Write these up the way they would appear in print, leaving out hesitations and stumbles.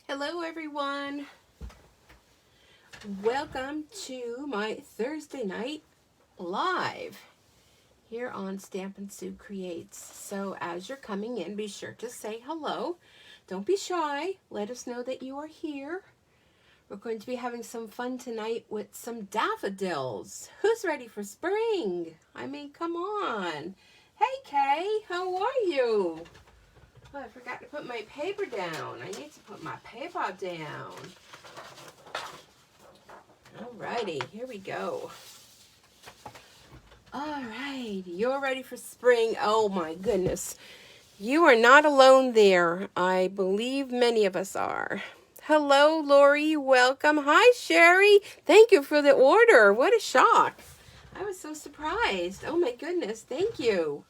Hello everyone. Welcome to my Thursday night live here on Stampin' Sue Creates. So as you're coming in, be sure to say hello. Don't be shy. Let us know that you are here. We're going to be having some fun tonight with some daffodils. Who's ready for spring? I mean, come on. Hey Kay, how are you? Oh, I forgot to put my paper down. I need to put my paper down. Alrighty, here we go. Alright, you're ready for spring. Oh my goodness. You are not alone there. I believe many of us are. Hello, Lori. Welcome. Hi, Sherry. Thank you for the order. What a shock. I was so surprised. Oh my goodness. Thank you.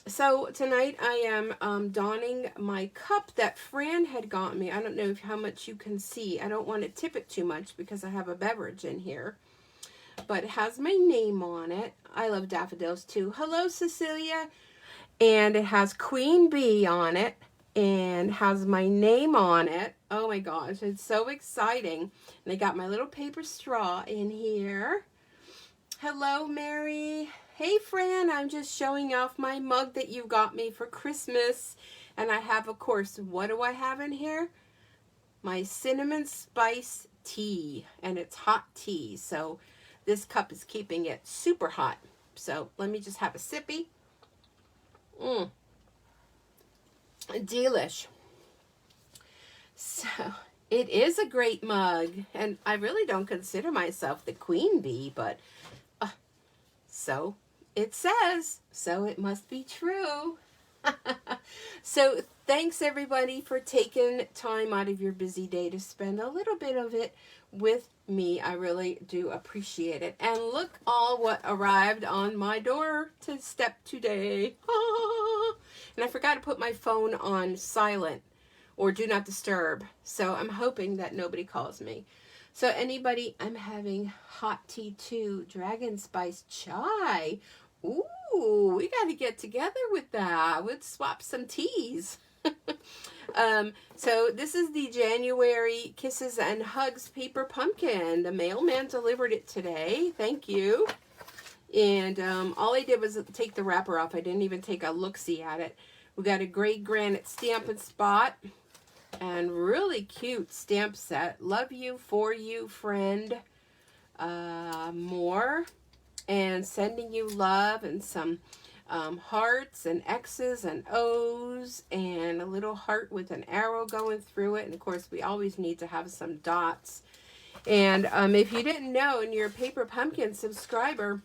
So tonight I am donning my cup that Fran had got me. I don't know how much you can see. I don't want to tip it too much because I have a beverage in here. But it has my name on it. I love daffodils too. Hello, Cecilia. And it has Queen Bee on it. And has my name on it. Oh my gosh, it's so exciting. And I got my little paper straw in here. Hello, Mary. Hey, Fran, I'm just showing off my mug that you got me for Christmas. And I have, of course, what do I have in here? My cinnamon spice tea. And it's hot tea. So this cup is keeping it super hot. So let me just have a sippy. Delish. So it is a great mug. And I really don't consider myself the queen bee, but so it says, so it must be true. So thanks everybody for taking time out of your busy day to spend a little bit of it with me. I really do appreciate it. And look all what arrived on my door to step today. And I forgot to put my phone on silent or do not disturb. So I'm hoping that nobody calls me. So anybody, I'm having hot tea too, dragon spice chai. Ooh, we got to get together with that. We'll swap some teas. So this is the January Kisses and Hugs paper pumpkin. The mailman delivered it today. Thank you. And all I did was take the wrapper off. I didn't even take a look-see at it. We got a gray granite Stampin' Spot. And really cute stamp set. Love you, for you, friend. More. And sending you love and some hearts and X's and O's. And a little heart with an arrow going through it. And of course, we always need to have some dots. And if you didn't know, and you're a Paper Pumpkin subscriber,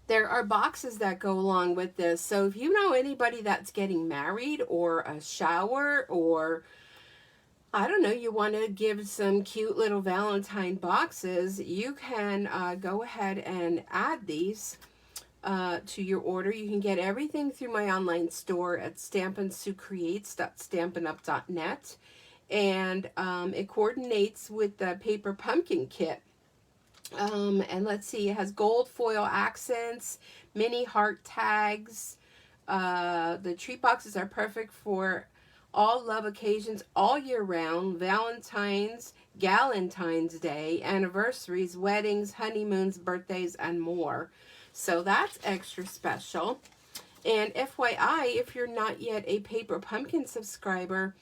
there are boxes that go along with this. So if you know anybody that's getting married or a shower or, I don't know, you want to give some cute little Valentine boxes, you can go ahead and add these to your order. You can get everything through my online store at stampinsuecreates.stampinup.net. And it coordinates with the Paper Pumpkin Kit. And let's see, it has gold foil accents, mini heart tags. The treat boxes are perfect for all love occasions all year round. Valentine's, Galentine's Day, anniversaries, weddings, honeymoons, birthdays, and more. So that's extra special. And FYI, if you're not yet a Paper Pumpkin subscriber,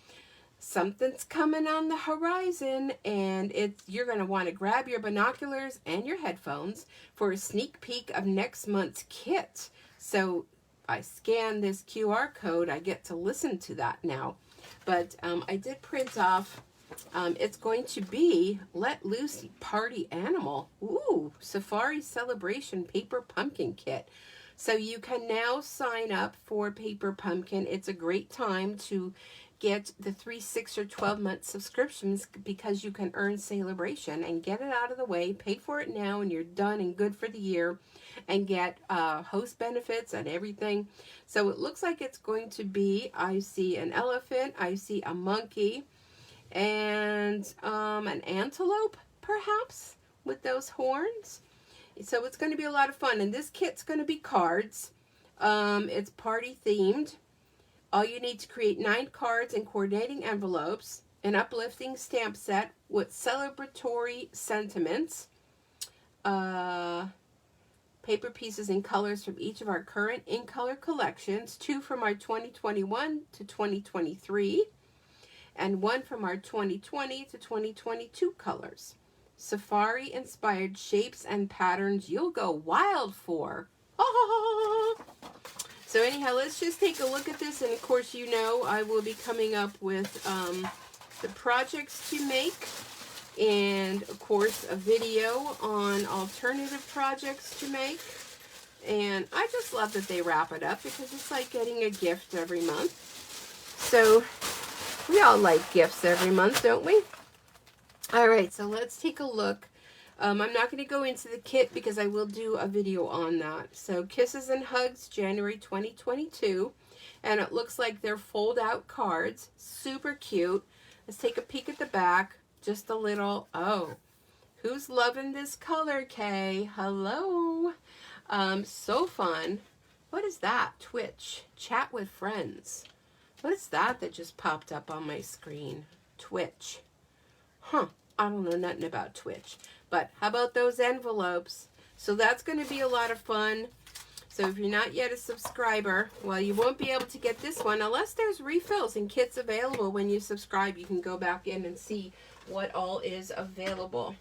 something's coming on the horizon, and you're going to want to grab your binoculars and your headphones for a sneak peek of next month's kit. So I scan this QR code, I get to listen to that now. But I did print off, it's going to be Let Loose Party Animal. Ooh, Safari Celebration Paper Pumpkin Kit. So you can now sign up for Paper Pumpkin. It's a great time to get the 3, 6, or 12-month subscriptions because you can earn Celebration and get it out of the way. Pay for it now and you're done and good for the year, and get host benefits and everything. So it looks like it's going to be, I see an elephant, I see a monkey, and an antelope perhaps with those horns. So it's going to be a lot of fun. And this kit's going to be cards. It's party themed. All you need to create 9 cards in coordinating envelopes an uplifting stamp set with celebratory sentiments. Paper pieces and colors from each of our current in color collections, 2 from our 2021 to 2023, and 1 from our 2020 to 2022 colors. Safari inspired shapes and patterns you'll go wild for. So anyhow, let's just take a look at this, and of course, you know, I will be coming up with the projects to make, and of course a video on alternative projects to make. And I just love that they wrap it up, because it's like getting a gift every month. So we all like gifts every month, don't we? All right, so let's take a look. I'm not going to go into the kit because I will do a video on that. So Kisses and Hugs, January 2022. And it looks like they're fold-out cards. Super cute. Let's take a peek at the back. Just a little, oh, who's loving this color, Kay? Hello. So fun. What is that? Twitch. Chat with friends. What is that just popped up on my screen? Twitch. Huh. I don't know nothing about Twitch. But how about those envelopes? So that's going to be a lot of fun. So if you're not yet a subscriber, well, you won't be able to get this one unless there's refills and kits available. When you subscribe, you can go back in and see what all is available.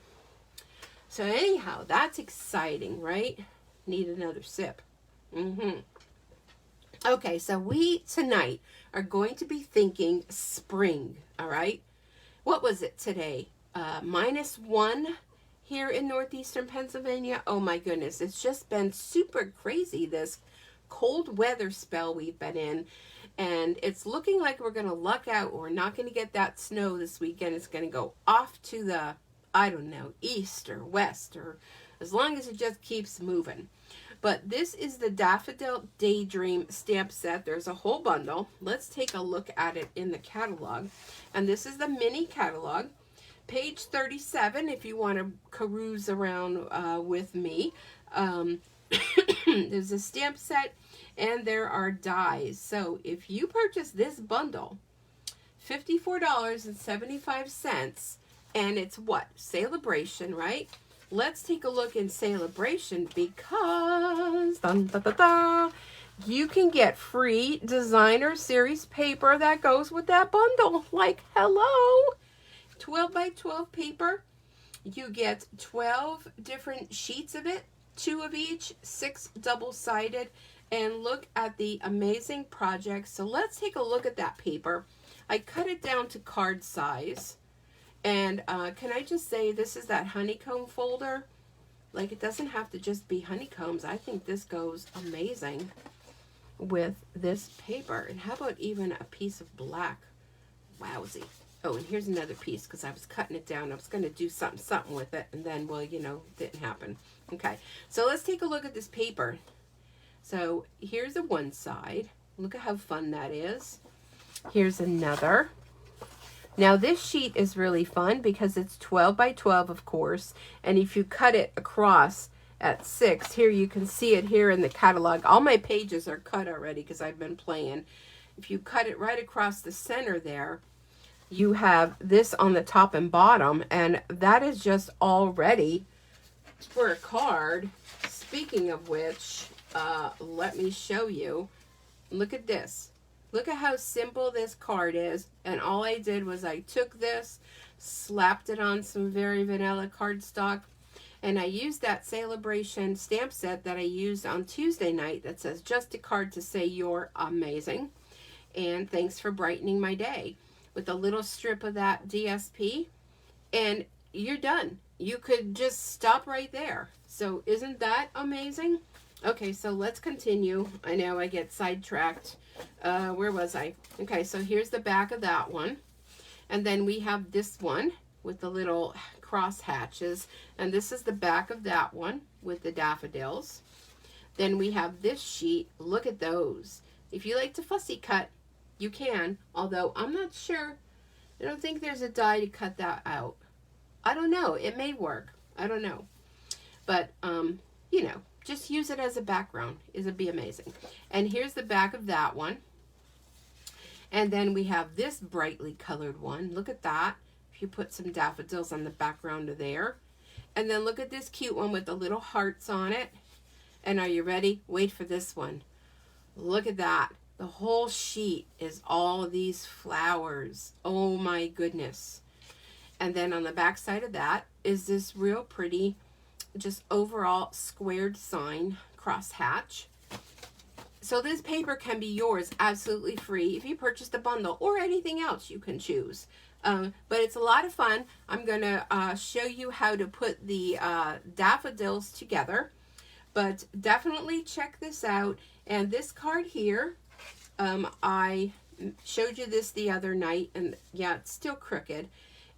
So anyhow, that's exciting, right? Need another sip. Okay, so we tonight are going to be thinking spring, all right? What was it today? -1 here in northeastern Pennsylvania. Oh my goodness, it's just been super crazy, this cold weather spell we've been in. And it's looking like we're going to luck out. We're not going to get that snow this weekend. It's going to go off to the, I don't know, east or west, or as long as it just keeps moving. But this is the Daffodil Daydream stamp set. There's a whole bundle. Let's take a look at it in the catalog. And this is the mini catalog. Page 37, if you want to carouse around with me. There's a stamp set, and there are dies. So if you purchase this bundle, $54.75, and it's what? Celebration, right? Let's take a look in Celebration, because you can get free designer series paper that goes with that bundle. Like, hello! 12 by 12 paper. You get 12 different sheets of it, 2 of each, 6 double-sided, and look at the amazing project. So let's take a look at that paper. I cut it down to card size, and can I just say, this is that honeycomb folder. Like, it doesn't have to just be honeycombs. I think this goes amazing with this paper. And how about even a piece of black? Wowzy. Oh, and here's another piece, because I was cutting it down. I was going to do something with it, and then, well, you know, didn't happen. Okay, so let's take a look at this paper. So here's the one side. Look at how fun that is. Here's another. Now this sheet is really fun because it's 12 by 12, of course, and if you cut it across at 6, here you can see it here in the catalog. All my pages are cut already because I've been playing. If you cut it right across the center there, you have this on the top and bottom, and that is just all ready for a card. Speaking of which, let me show you. Look at this. Look at how simple this card is. And all I did was I took this, slapped it on some very vanilla cardstock, and I used that Celebration stamp set that I used on Tuesday night that says, just a card to say you're amazing, and thanks for brightening my day, with a little strip of that DSP, and you're done. You could just stop right there. So isn't that amazing? Okay, so let's continue. I know I get sidetracked. Where was I? Okay, so here's the back of that one. And then we have this one with the little cross hatches. And this is the back of that one with the daffodils. Then we have this sheet. Look at those. If you like to fussy cut, you can. Although I'm not sure. I don't think there's a die to cut that out. I don't know. It may work. I don't know. But, you know, just use it as a background. It'll be amazing. And here's the back of that one. And then we have this brightly colored one. Look at that. If you put some daffodils on the background of there. And then look at this cute one with the little hearts on it. And are you ready? Wait for this one. Look at that. The whole sheet is all these flowers. Oh my goodness. And then on the back side of that is this real pretty, just overall squared sign, crosshatch. So this paper can be yours absolutely free if you purchased a bundle or anything else you can choose. But it's a lot of fun. I'm going to show you how to put the daffodils together. But definitely check this out. And this card here, I showed you this the other night. And yeah, it's still crooked.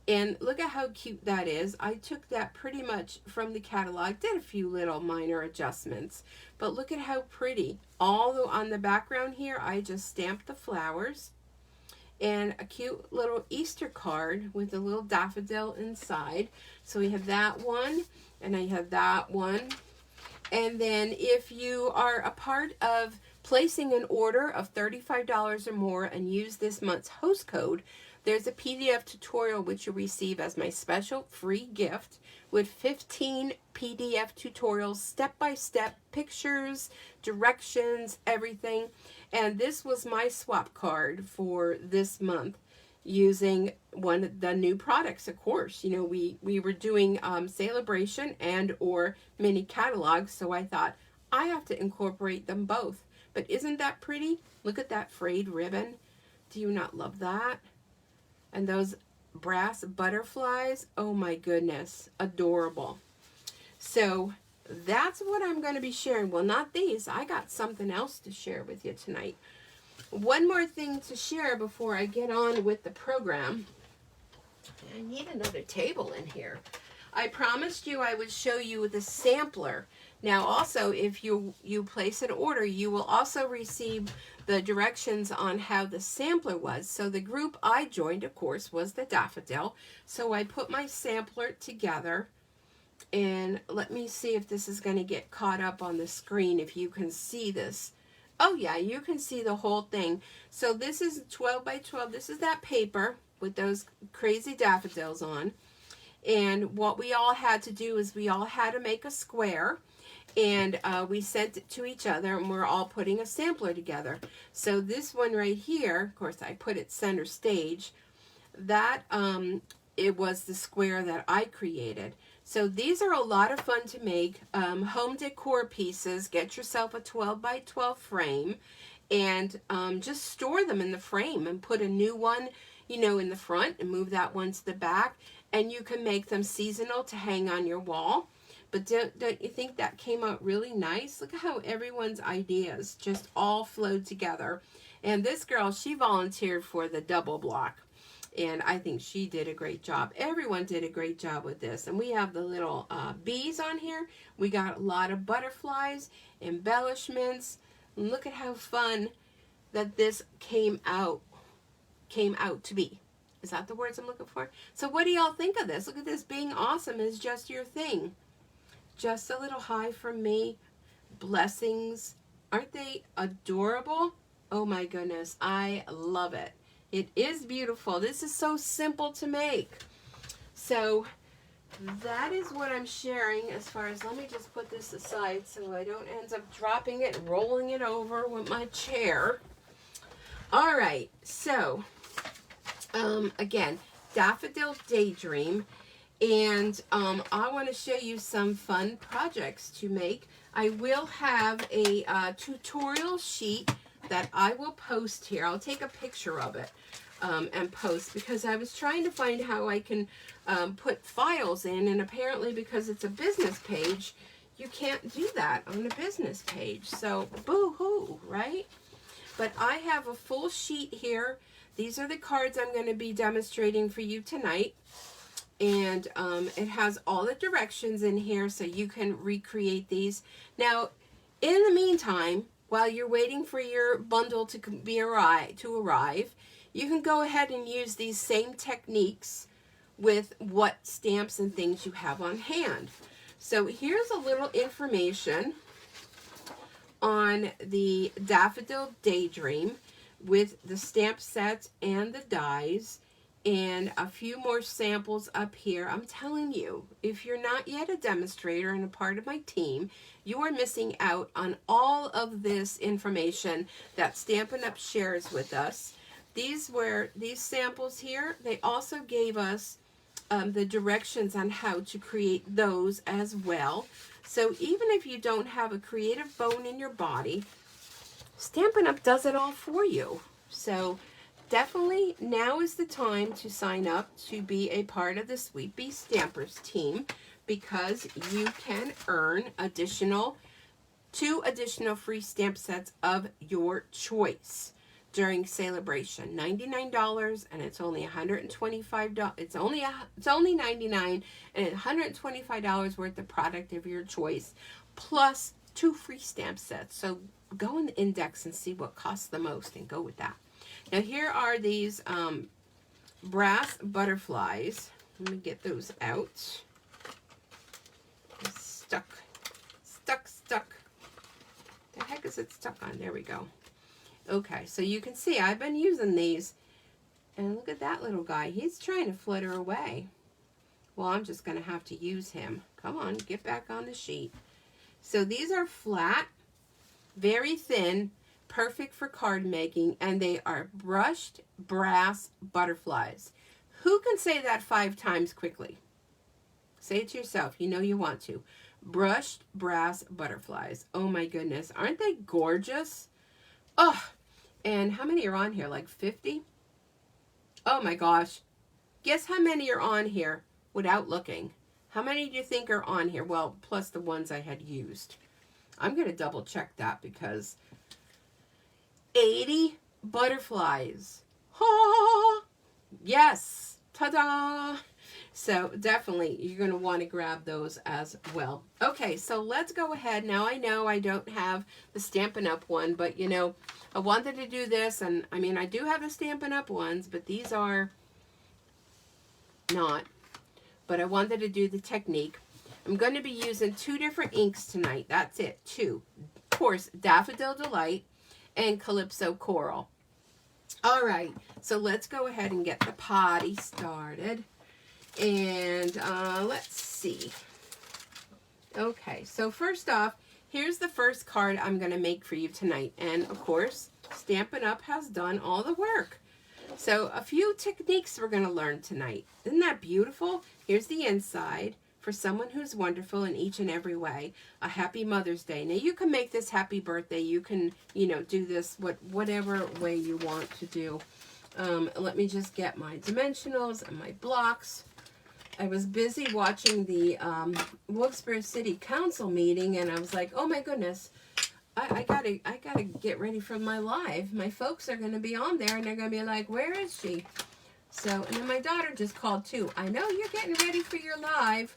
And look at how cute that is. I took that pretty much from the catalog, did a few little minor adjustments. But look at how pretty. All on the background here, I just stamped the flowers. And a cute little Easter card with a little daffodil inside. So we have that one, and I have that one. And then if you are a part of placing an order of $35 or more and use this month's host code, there's a PDF tutorial which you'll receive as my special free gift with 15 PDF tutorials, step-by-step pictures, directions, everything. And this was my swap card for this month using one of the new products, of course. You know, we were doing Celebration and or mini catalogs, so I thought I have to incorporate them both. But isn't that pretty? Look at that frayed ribbon. Do you not love that? And those brass butterflies, oh my goodness, adorable. So that's what I'm going to be sharing. Well, not these. I got something else to share with you tonight. One more thing to share before I get on with the program. I need another table in here. I promised you I would show you the sampler. Now also, if you place an order, you will also receive the directions on how the sampler was. So the group I joined, of course, was the Daffodil. So I put my sampler together. And let me see if this is going to get caught up on the screen, if you can see this. Oh yeah, you can see the whole thing. So this is 12 by 12. This is that paper with those crazy daffodils on. And what we all had to do is we all had to make a square. And we sent it to each other, and we're all putting a sampler together. So this one right here, of course, I put it center stage. That, it was the square that I created. So these are a lot of fun to make. Home decor pieces. Get yourself a 12 by 12 frame and just store them in the frame and put a new one, you know, in the front and move that one to the back. And you can make them seasonal to hang on your wall. But don't you think that came out really nice? Look at how everyone's ideas just all flowed together. And this girl, she volunteered for the double block. And I think she did a great job. Everyone did a great job with this. And we have the little bees on here. We got a lot of butterflies, embellishments. And look at how fun that this came out to be. Is that the words I'm looking for? So what do y'all think of this? Look at this. Being awesome is just your thing. Just a little hi from me. Blessings. Aren't they adorable? Oh my goodness. I love it. It is beautiful. This is so simple to make. So that is what I'm sharing as far as, let me just put this aside so I don't end up dropping it and rolling it over with my chair. All right. So again, Daffodil Daydream. And I want to show you some fun projects to make. I will have a tutorial sheet that I will post here. I'll take a picture of it and post, because I was trying to find how I can put files in, and apparently because it's a business page, you can't do that on a business page. So boo-hoo, right? But I have a full sheet here. These are the cards I'm going to be demonstrating for you tonight. And it has all the directions in here so you can recreate these. Now, in the meantime, while you're waiting for your bundle to arrive, you can go ahead and use these same techniques with what stamps and things you have on hand. So here's a little information on the Daffodil Daydream. with the stamp sets and the dies, and a few more samples up here. I'm telling you, if you're not yet a demonstrator and a part of my team, you are missing out on all of this information that Stampin' Up! Shares with us. These samples here, they also gave us the directions on how to create those as well. So even if you don't have a creative bone in your body, Stampin' Up! Does it all for you. So definitely now is the time to sign up to be a part of the Sweet Bee Stampers team, because you can earn two additional free stamp sets of your choice during celebration. $99, and it's only $125. It's only $99, and $125 worth of product of your choice, plus 2 free stamp sets. So go in the index and see what costs the most and go with that. Now here are these brass butterflies. Let me get those out. It's stuck. The heck is it stuck on? There we go. Okay, so you can see I've been using these, and look at that little guy. He's trying to flutter away. Well, I'm just going to have to use him. Come on, get back on the sheet. So these are flat, very thin, perfect for card making, and they are brushed brass butterflies. Who can say that 5 times quickly? Say it to yourself. You know you want to. Brushed brass butterflies. Oh my goodness. Aren't they gorgeous? Oh, and how many are on here? Like 50? Oh my gosh. Guess how many are on here without looking? How many do you think are on here? Well, plus the ones I had used. I'm going to double check that, because 80 butterflies. Ha! Yes. Ta-da! So definitely you're going to want to grab those as well. Okay, so let's go ahead. Now I know I don't have the Stampin' Up! One, but you know, I wanted to do this, and I mean, I do have the Stampin' Up! Ones, but these are not. But I wanted to do the technique. I'm going to be using 2 different inks tonight. That's it, 2. Of course, Daffodil Delight and Calypso Coral. All right, so let's go ahead and get the party started. And let's see. Okay, so first off, here's the first card I'm going to make for you tonight. And of course, Stampin' Up! Has done all the work. So a few techniques we're going to learn tonight. Isn't that beautiful? Here's the inside. For someone who's wonderful in each and every way. A happy Mother's Day. Now you can make this happy birthday. You can, you know, do this whatever way you want to do. Let me just get my dimensionals and my blocks. I was busy watching the Wilkes-Barre City Council meeting, and I was like, oh my goodness, I gotta get ready for my live. My folks are gonna be on there, and they're gonna be like, where is she? So, and then my daughter just called too. I know you're getting ready for your live.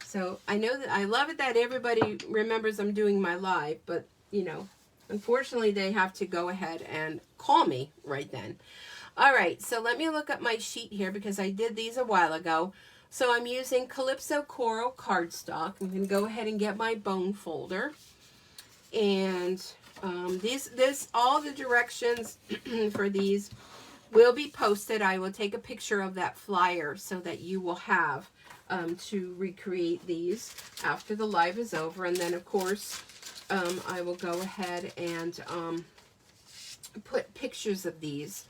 So I know that I love it that everybody remembers I'm doing my live, but you know, unfortunately they have to go ahead and call me right then. All right, so let me look up my sheet here, because I did these a while ago. So I'm using Calypso Coral cardstock. I'm going to go ahead and get my bone folder. And all the directions for these will be posted. I will take a picture of that flyer so that you will have to recreate these after the live is over. And then, of course, I will go ahead and put pictures of these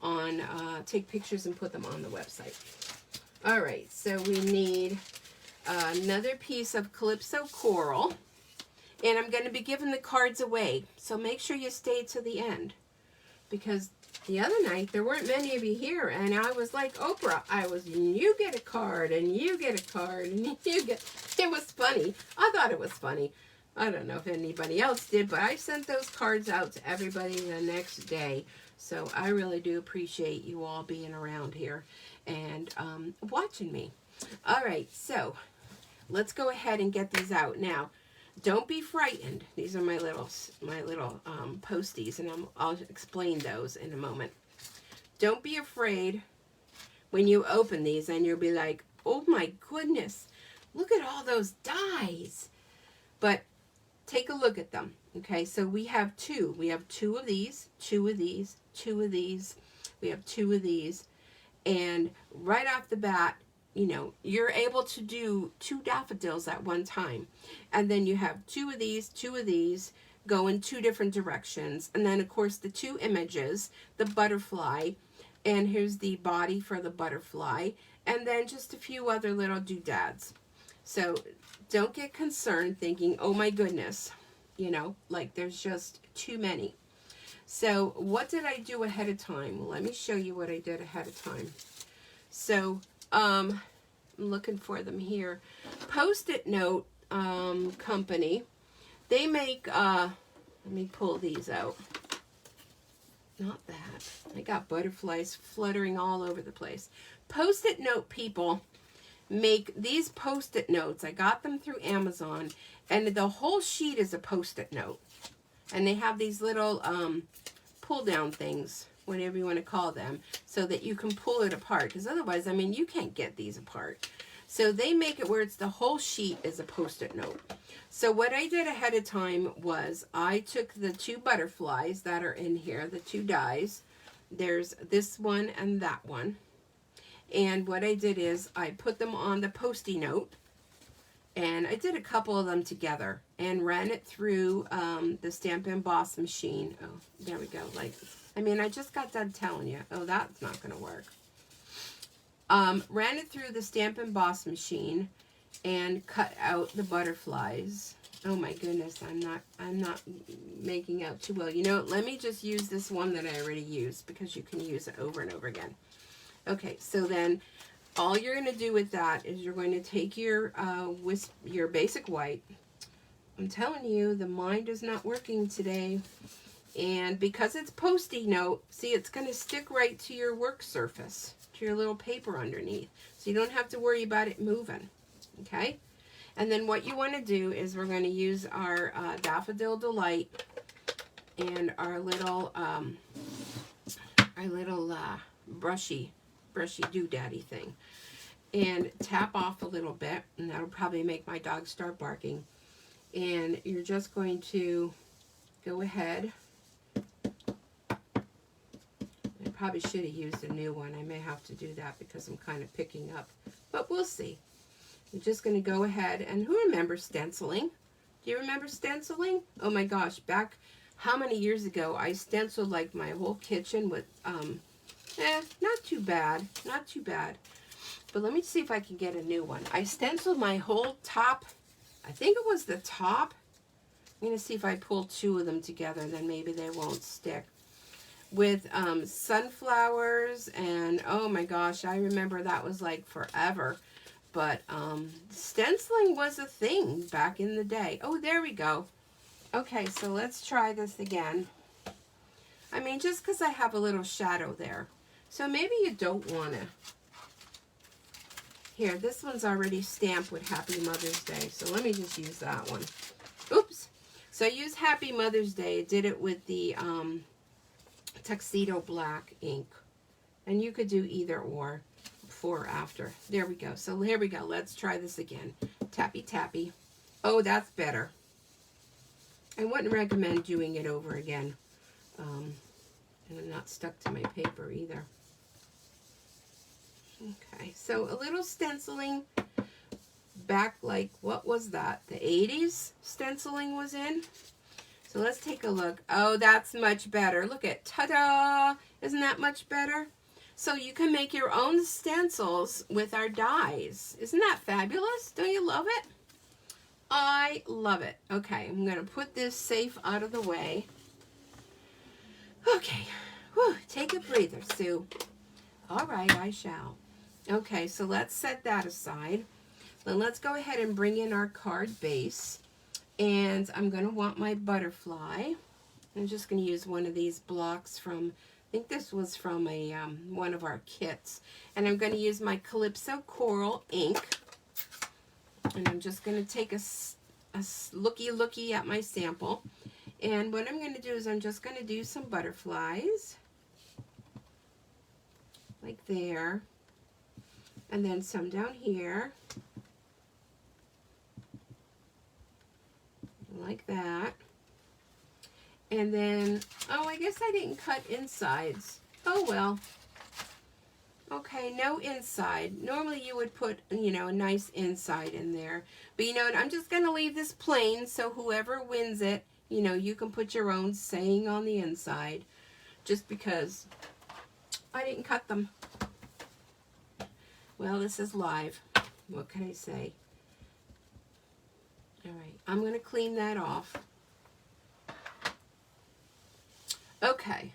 on, take pictures and put them on the website. All right, so we need another piece of Calypso Coral, and I'm going to be giving the cards away, so make sure you stay to the end, because the other night there weren't many of you here, and I was like Oprah. You get a card, and you get a card, and you get, it was funny. I thought it was funny. I don't know if anybody else did, but I sent those cards out to everybody the next day. So I really do appreciate you all being around here and watching me. All right, so let's go ahead and get these out. Now, don't be frightened. These are my little posties, and I'll explain those in a moment. Don't be afraid when you open these and you'll be like, oh my goodness, look at all those dies. But take a look at them. Okay, so we have two. We have two of these, two of these, two of these. We have two of these. And right off the bat, you know, you're able to do two daffodils at one time. And then you have two of these go in two different directions. And then, of course, the two images, the butterfly, and here's the body for the butterfly, and then just a few other little doodads. So don't get concerned thinking, oh my goodness, you know, like there's just too many. So what did I do ahead of time? Well, let me show you what I did ahead of time. So I'm looking for them here. Post-it note company. They make, let me pull these out. Not that. I got butterflies fluttering all over the place. Post-it note people make these post-it notes. I got them through Amazon, and the whole sheet is a post-it note. And they have these little pull-down things, whatever you want to call them, so that you can pull it apart. Because otherwise, I mean, you can't get these apart. So they make it where it's the whole sheet is a post-it note. So what I did ahead of time was I took the two butterflies that are in here, the two dies. There's this one and that one. And what I did is I put them on the Post-it note, and I did a couple of them together and ran it through the Stampin' Emboss machine. Oh, there we go. Like, I mean, I just got done telling you. Oh, that's not going to work. Ran it through the Stampin' Emboss machine and cut out the butterflies. Oh my goodness, I'm not making out too well. You know, let me just use this one that I already used, because you can use it over and over again. Okay, so then all you're going to do with that is you're going to take your basic white. I'm telling you, the mind is not working today. And because it's Post-it note, see, it's going to stick right to your work surface, to your little paper underneath. So you don't have to worry about it moving. Okay? And then what you want to do is we're going to use our Daffodil Delight and our little brushy doodaddy thing, and tap off a little bit, and that'll probably make my dog start barking. And you're just going to go ahead. I probably should have used a new one. I may have to do that because I'm kind of picking up, but we'll see. I'm just going to go ahead, and who remembers stenciling? Do you remember stenciling? Oh my gosh, back how many years ago I stenciled like my whole kitchen with not too bad, not too bad. But let me see if I can get a new one. I stenciled my whole top, I think it was the top. I'm going to see if I pull two of them together, then maybe they won't stick. With sunflowers, and oh my gosh, I remember that was like forever. But stenciling was a thing back in the day. Oh, there we go. Okay, so let's try this again. I mean, just because I have a little shadow there. So maybe you don't want to. Here, this one's already stamped with Happy Mother's Day. So let me just use that one. Oops. So I used Happy Mother's Day. I did it with the Tuxedo Black ink. And you could do either or, before or after. There we go. So here we go. Let's try this again. Tappy, tappy. Oh, that's better. I wouldn't recommend doing it over again. And I'm not stuck to my paper either. Okay, so a little stenciling back, like, what was that? The 80s stenciling was in. So let's take a look. Oh, that's much better. Look at, ta-da! Isn't that much better? So you can make your own stencils with our dies. Isn't that fabulous? Don't you love it? I love it. Okay, I'm going to put this safe out of the way. Okay, whew, take a breather, Sue. All right, I shall. Okay, so let's set that aside. Then let's go ahead and bring in our card base. And I'm going to want my butterfly. I'm just going to use one of these blocks from, I think this was from a one of our kits. And I'm going to use my Calypso Coral ink. And I'm just going to take a looky at my sample. And what I'm going to do is I'm just going to do some butterflies. Like there. And then some down here. Like that. And then, oh, I guess I didn't cut insides. Oh, well. Okay, no inside. Normally you would put, you know, a nice inside in there. But you know what, I'm just going to leave this plain, so whoever wins it, you know, you can put your own saying on the inside. Just because I didn't cut them. Well, this is live. What can I say? All right, I'm going to clean that off. Okay.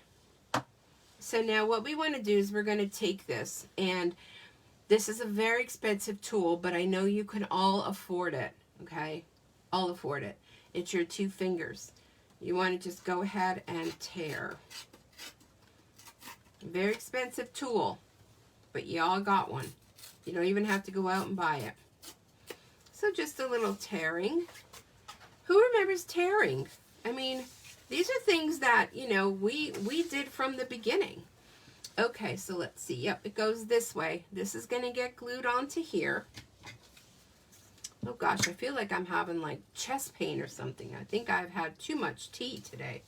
So now what we want to do is we're going to take this, and this is a very expensive tool, but I know you can all afford it, okay? All afford it. It's your 2 fingers. You want to just go ahead and tear. Very expensive tool, but you all got one. You don't even have to go out and buy it. So just a little tearing. Who remembers tearing? I mean, these are things that, you know, we did from the beginning. Okay, so let's see. Yep, it goes this way. This is going to get glued onto here. Oh gosh, I feel like I'm having like chest pain or something. I think I've had too much tea today.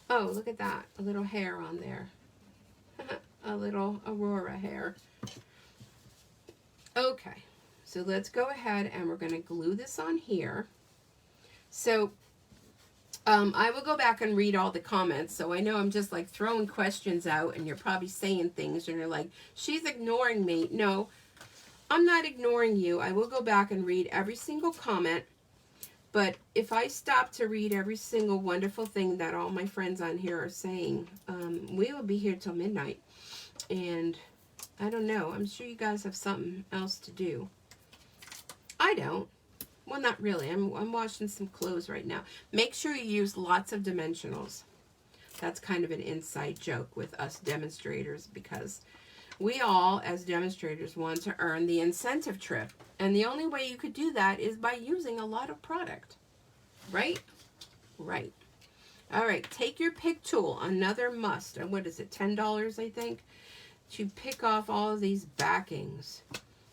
Oh, look at that. A little hair on there. A little Aurora hair. Okay, so let's go ahead and we're going to glue this on here. So I will go back and read all the comments, so I know I'm just like throwing questions out and you're probably saying things and you're like, she's ignoring me. No, I'm not ignoring you. I will go back and read every single comment, but if I stop to read every single wonderful thing that all my friends on here are saying, we will be here till midnight, and I don't know. I'm sure you guys have something else to do. I don't. Well, not really. I'm washing some clothes right now. Make sure you use lots of dimensionals. That's kind of an inside joke with us demonstrators, because we all, as demonstrators, want to earn the incentive trip. And the only way you could do that is by using a lot of product. Right? Right. All right. Take your pick tool. Another must. And what is it? $10, I think, to pick off all of these backings.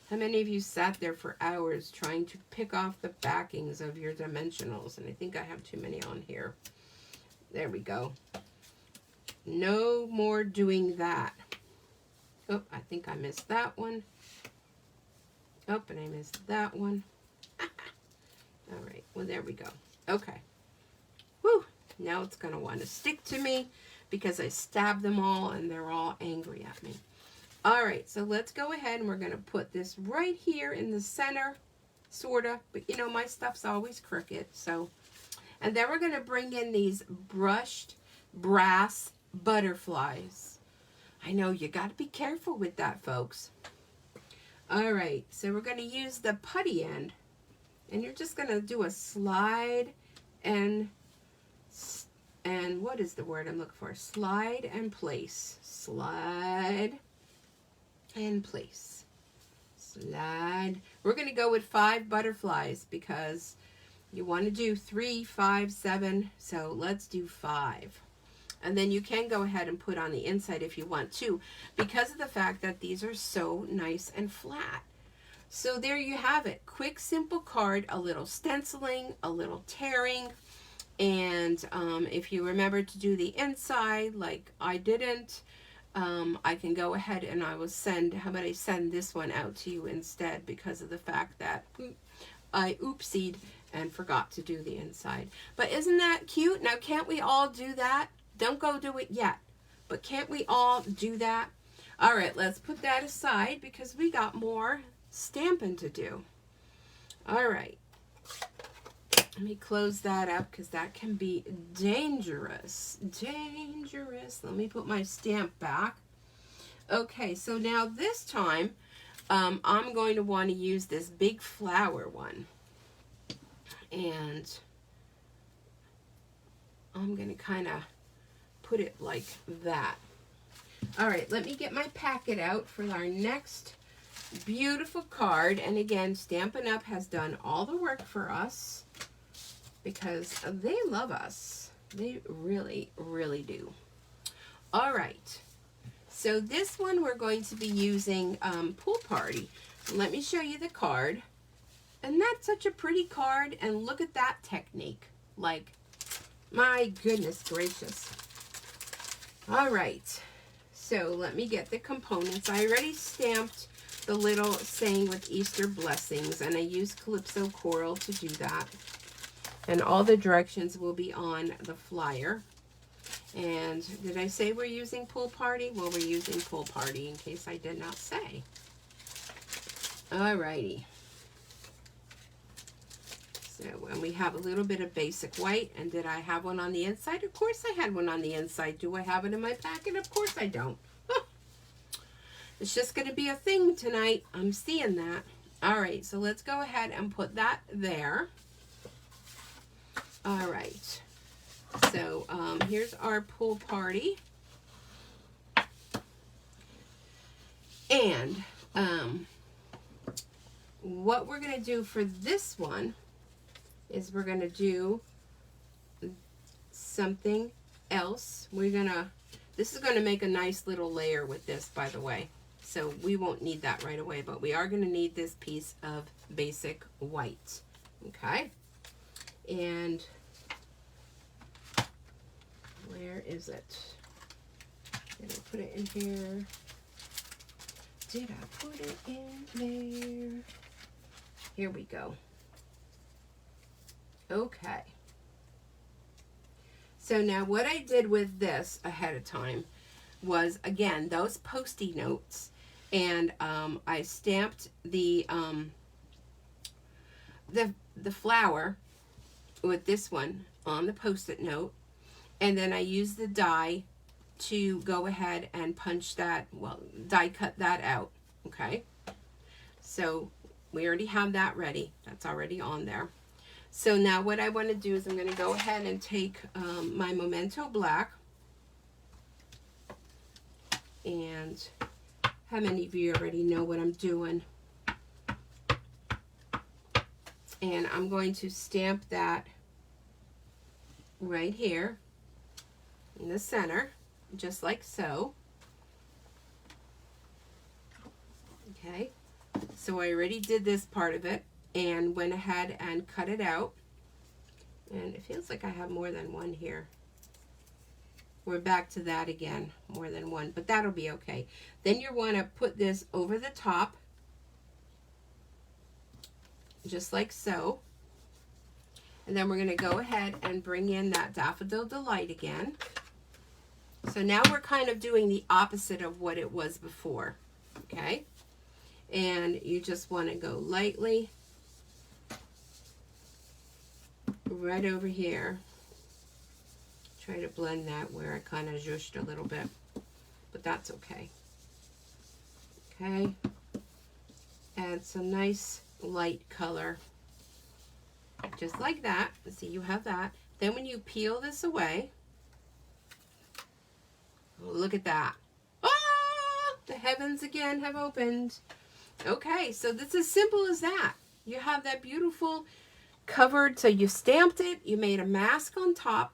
How many of you sat there for hours trying to pick off the backings of your dimensionals? And I think I have too many on here. There we go. No more doing that. Oh, I think I missed that one. Oh, and I missed that one. All right, well, there we go. Okay. Whew, now it's going to want to stick to me because I stabbed them all and they're all angry at me. All right, so let's go ahead and we're going to put this right here in the center, sort of. But, you know, my stuff's always crooked, so. And then we're going to bring in these brushed brass butterflies. I know, you got to be careful with that, folks. All right, so we're going to use the putty end. And you're just going to do a slide and what is the word I'm looking for? Slide and place. Slide and place. Slide. We're going to go with 5 butterflies because you want to do 3, 5, 7. So let's do 5. And then you can go ahead and put on the inside if you want to, because of the fact that these are so nice and flat. So there you have it. Quick, simple card, a little stenciling, a little tearing. And if you remember to do the inside like I didn't, I can go ahead and I will send, how about I send this one out to you instead, because of the fact that I oopsied and forgot to do the inside. But isn't that cute? Now, can't we all do that? Don't go do it yet, but can't we all do that? All right, let's put that aside because we got more stamping to do. All right. Let me close that up because that can be dangerous. Dangerous. Let me put my stamp back. Okay, so now this time, I'm going to want to use this big flower one. And I'm going to kind of put it like that. All right, let me get my packet out for our next beautiful card. And again, Stampin' Up! Has done all the work for us, because they love us. They really, really do. All right. So this one we're going to be using Pool Party. Let me show you the card. And that's such a pretty card. And look at that technique. Like, My goodness gracious. All right. So let me get the components. I already stamped the little saying with Easter blessings, and I used Calypso Coral to do that. And all the directions will be on the flyer. And did I say we're using Pool Party? Well, we're using Pool Party in case I did not say. Alrighty. So, and we have a little bit of basic white. And did I have one on the inside? Of course I had one on the inside. Do I have it in my packet? Of course I don't. It's just going to be a thing tonight. I'm seeing that. Alright, so let's go ahead and put that there. Alright. So, here's our Pool Party. And, what we're going to do for this one is we're going to do something else. This is going to make a nice little layer with this, by the way. So we won't need that right away, but we are going to need this piece of basic white. Okay? And where is it? Did I put it in here? Did I put it in there? Here we go. Okay. So now what I did with this ahead of time was, again, those Post-it notes. And I stamped the flower with this one on the Post-it note. And then I used the die to go ahead and punch that, well, die cut that out, okay? So we already have that ready. That's already on there. So now what I want to do is I'm going to go ahead and take my Memento Black. And how many of you already know what I'm doing? And I'm going to stamp that right here in the center, just like so. Okay, so I already did this part of it and went ahead and cut it out. And it feels like I have more than one here. We're back to that again, more than one, but that'll be okay. Then you want to put this over the top, just like so. And then we're going to go ahead and bring in that Daffodil Delight again. So now we're kind of doing the opposite of what it was before, okay? And you just want to go lightly right over here. Try to blend that where I kind of zhushed a little bit, but that's okay. Okay, add some nice light color, just like that. See, you have that. Then when you peel this away, look at that. Ah, the heavens again have opened. Okay, so this is as simple as that. You have that beautiful covered, so you stamped it, you made a mask on top,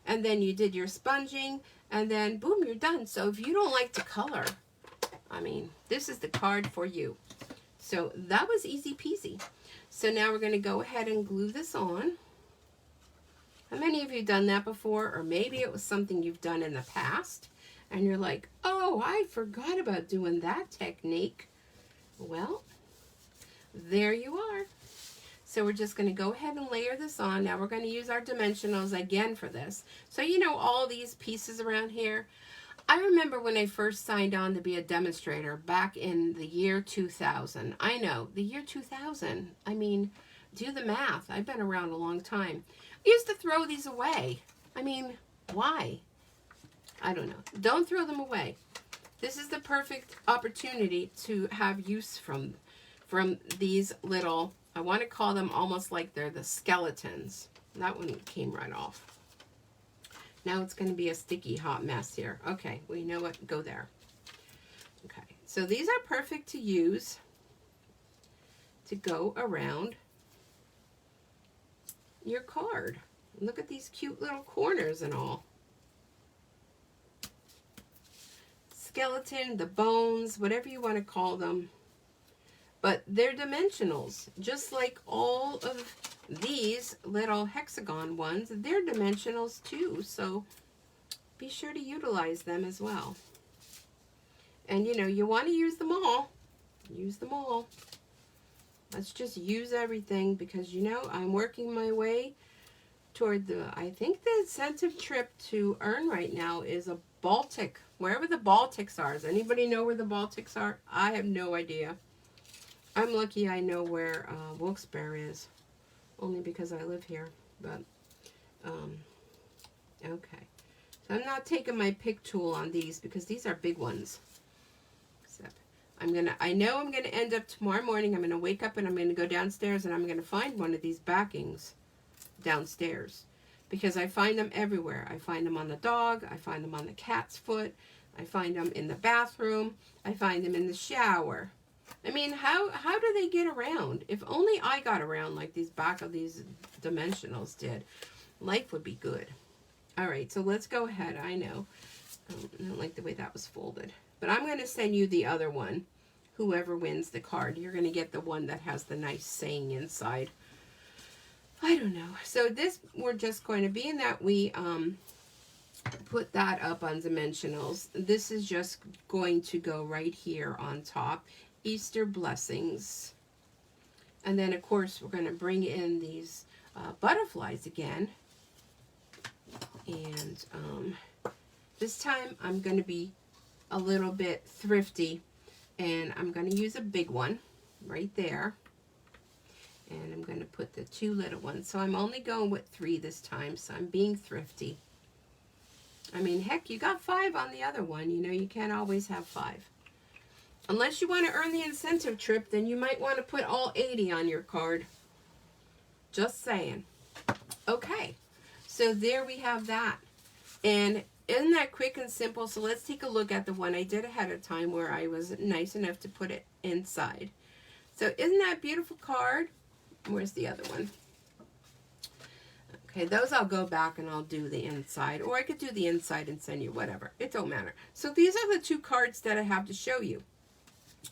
and then you did your sponging, and then boom, you're done. So if you don't like to color, I mean, this is the card for you. So that was easy peasy. So now we're going to go ahead and glue this on. How many of you done that before? Or maybe it was something you've done in the past, and you're like, oh, I forgot about doing that technique. Well, there you are. So we're just going to go ahead and layer this on. Now we're going to use our dimensionals again for this. So you know all these pieces around here. I remember when I first signed on to be a demonstrator back in the year 2000. I know, the year 2000. I mean, do the math. I've been around a long time. I used to throw these away. I mean, why? I don't know. Don't throw them away. This is the perfect opportunity to have use from these little, I want to call them almost like they're the skeletons. That one came right off. Now it's going to be a sticky hot mess here. Okay, well, you know what? Go there. Okay, so these are perfect to use to go around your card. Look at these cute little corners and all. Skeleton, the bones, whatever you want to call them. But they're dimensionals, just like all of these little hexagon ones, they're dimensionals too, so be sure to utilize them as well. And you know, you want to use them all. Use them all. Let's just use everything, because you know, I'm working my way toward the, I think the incentive trip to earn right now is a Baltic, wherever the Baltics are. Does anybody know where the Baltics are? I have no idea. I'm lucky I know where Wilkes-Barre is, only because I live here. But, okay. So I'm not taking my pick tool on these, because these are big ones. Except I know I'm gonna end up tomorrow morning, I'm gonna wake up and I'm gonna go downstairs and I'm gonna find one of these backings downstairs, because I find them everywhere. I find them on the dog, I find them on the cat's foot, I find them in the bathroom, I find them in the shower. I mean, how do they get around? If only I got around like these back of these dimensionals did, life would be good. All right, so let's go ahead. I know I don't like the way that was folded, but I'm going to send you the other one. Whoever wins the card, you're going to get the one that has the nice saying inside. I don't know. So this, we're just going to, be in that we put that up on dimensionals, this is just going to go right here on top. Easter blessings. And then of course we're going to bring in these butterflies again. And this time I'm going to be a little bit thrifty, and I'm going to use a big one right there. And I'm going to put the 2 little ones. So I'm only going with 3 this time, so I'm being thrifty. I mean, heck, you got 5 on the other one. You know, you can't always have 5. Unless you want to earn the incentive trip, then you might want to put all 80 on your card. Just saying. Okay, so there we have that. And isn't that quick and simple? So let's take a look at the one I did ahead of time where I was nice enough to put it inside. So isn't that a beautiful card? Where's the other one? Okay, those I'll go back and I'll do the inside. Or I could do the inside and send you, whatever. It don't matter. So these are the 2 cards that I have to show you.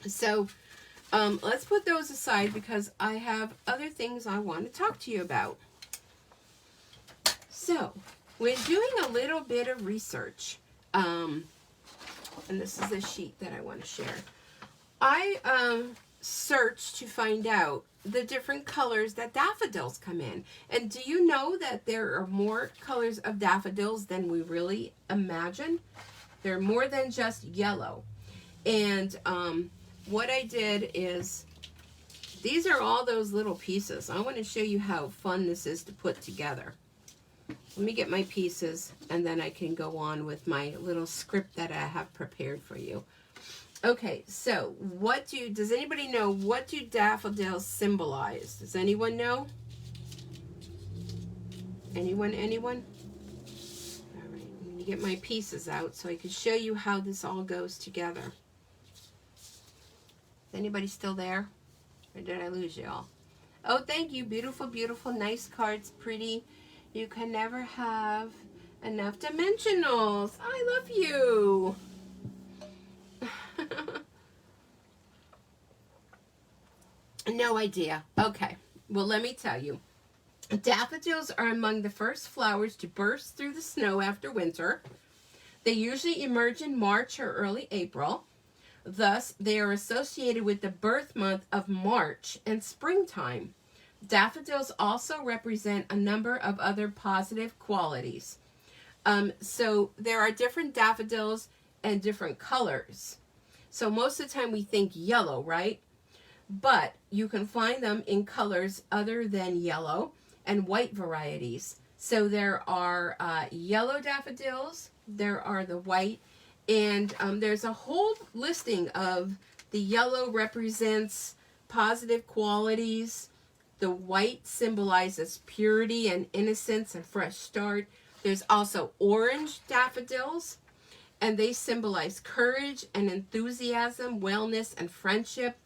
So let's put those aside, because I have other things I want to talk to you about. So when doing a little bit of research, and this is a sheet that I want to share, I searched to find out the different colors that daffodils come in. And do you know that there are more colors of daffodils than we really imagine? They're more than just yellow. And what I did is, these are all those little pieces. I want to show you how fun this is to put together. Let me get my pieces, and then I can go on with my little script that I have prepared for you. Okay, so does anybody know, what do daffodils symbolize? Does anyone know? Anyone? All right, I'm going to get my pieces out so I can show you how this all goes together. Is anybody still there? Or did I lose you all? Oh, thank you. Beautiful, beautiful, nice cards, pretty. You can never have enough dimensionals. I love you. No idea. Okay, well, let me tell you. Daffodils are among the first flowers to burst through the snow after winter. They usually emerge in March or early April. Thus, they are associated with the birth month of March and springtime. Daffodils also represent a number of other positive qualities. So there are different daffodils and different colors. So most of the time we think yellow, right? But you can find them in colors other than yellow and white varieties. So there are yellow daffodils, there are the white, and there's a whole listing of the yellow represents positive qualities. The white symbolizes purity and innocence, a fresh start. There's also orange daffodils, and they symbolize courage and enthusiasm, wellness, and friendship.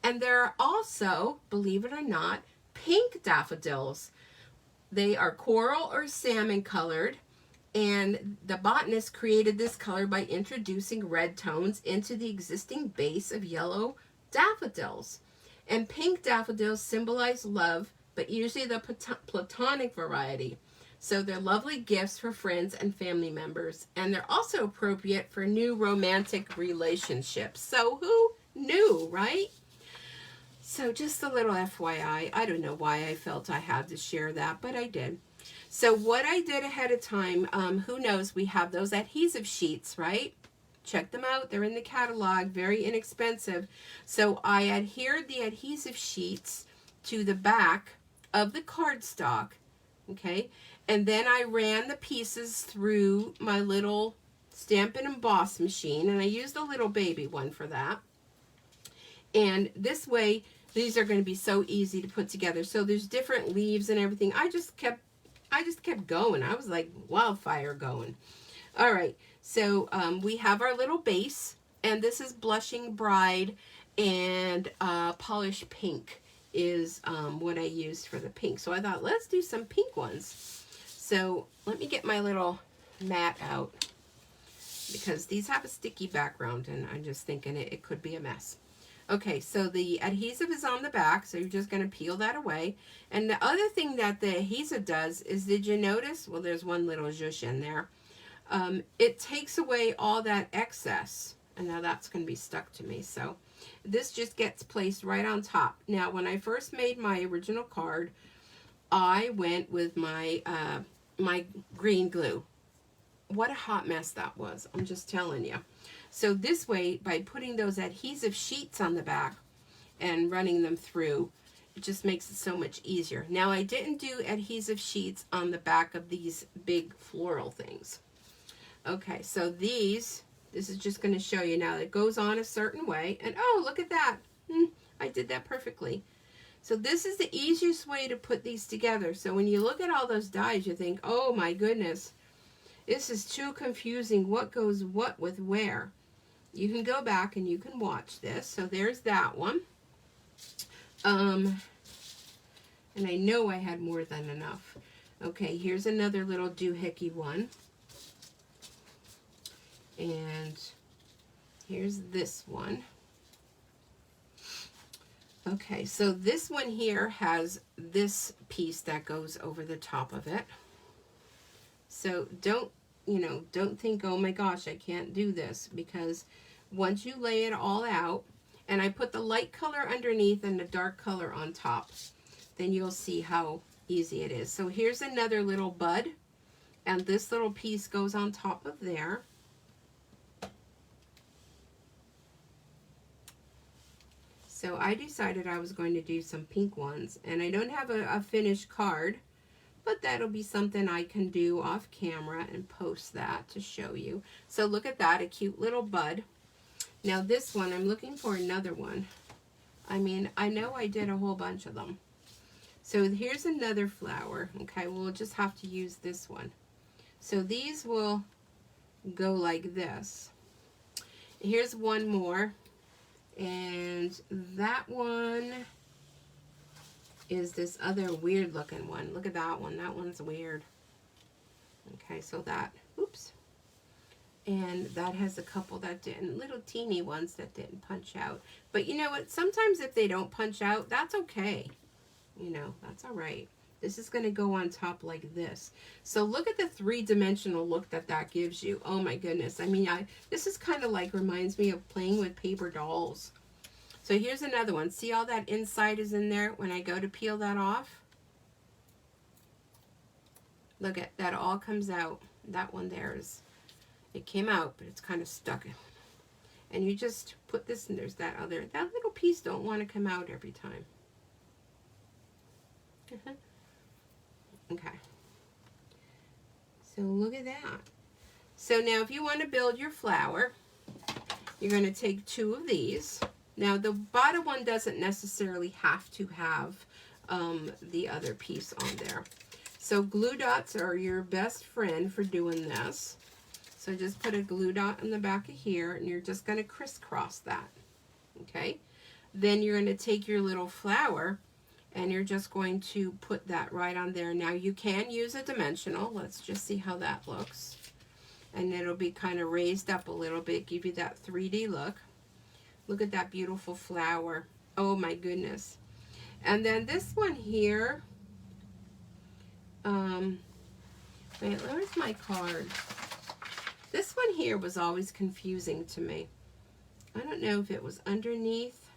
And there are also, believe it or not, pink daffodils. They are coral or salmon colored, and the botanist created this color by introducing red tones into the existing base of yellow daffodils. And pink daffodils symbolize love, but usually the platonic variety. So they're lovely gifts for friends and family members, and they're also appropriate for new romantic relationships. So who knew, right? So just a little FYI. I don't know why I felt I had to share that, but I did. So what I did ahead of time, who knows, we have those adhesive sheets, right? Check them out. They're in the catalog, very inexpensive. So I adhered the adhesive sheets to the back of the cardstock, okay? And then I ran the pieces through my little Stampin' Emboss machine, and I used a little baby one for that. And this way, these are going to be so easy to put together. So there's different leaves and everything. I just kept going. I was like wildfire going. All right, so we have our little base, and this is Blushing Bride, and Polish Pink is what I used for the pink. So I thought, let's do some pink ones. So let me get my little mat out, because these have a sticky background, and I'm just thinking it could be a mess. Okay, so the adhesive is on the back, so you're just going to peel that away. And the other thing that the adhesive does is, did you notice? Well, there's one little zhuzh in there. It takes away all that excess, and now that's going to be stuck to me. So this just gets placed right on top. Now, when I first made my original card, I went with my my green glue. What a hot mess that was, I'm just telling you. So this way, by putting those adhesive sheets on the back and running them through, it just makes it so much easier. Now, I didn't do adhesive sheets on the back of these big floral things. Okay, so this is just going to show you now. It goes on a certain way, and oh, look at that. I did that perfectly. So this is the easiest way to put these together. So when you look at all those dies, you think, oh my goodness, this is too confusing. What goes what with where? You can go back and you can watch this. So there's that one. And I know I had more than enough. Okay, here's another little doohickey one. And here's this one. Okay, so this one here has this piece that goes over the top of it. So don't think, oh my gosh, I can't do this, because once you lay it all out, and I put the light color underneath and the dark color on top, then you'll see how easy it is. So here's another little bud, and this little piece goes on top of there. So I decided I was going to do some pink ones, and I don't have a finished card, but that'll be something I can do off camera and post that to show you. So look at that, a cute little bud. Now this one, I'm looking for another one. I mean, I know I did a whole bunch of them. So here's another flower. Okay, we'll just have to use this one. So these will go like this. Here's one more. And that one is this other weird looking one. Look at that one. That one's weird. Okay, so that, oops. And that has a couple that didn't, little teeny ones that didn't punch out. But you know what? Sometimes if they don't punch out, that's okay. You know, that's all right. This is going to go on top like this. So look at the three-dimensional look that gives you. Oh my goodness. I mean, this is kind of like, reminds me of playing with paper dolls. So here's another one. See all that inside is in there when I go to peel that off? Look at that, all comes out. That one there is, it came out, but it's kind of stuck. And you just put this, and there's that other, that little piece don't want to come out every time. Okay, so look at that. So now if you want to build your flower, you're going to take two of these. Now the bottom one doesn't necessarily have to have the other piece on there. So glue dots are your best friend for doing this. So just put a glue dot in the back of here, and you're just going to crisscross that. Okay, then you're going to take your little flower, and you're just going to put that right on there. Now you can use a dimensional. Let's just see how that looks. And it'll be kind of raised up a little bit, give you that 3D look. Look at that beautiful flower. Oh my goodness. And then this one here, wait, where's my card? This one here was always confusing to me. I don't know if it was underneath.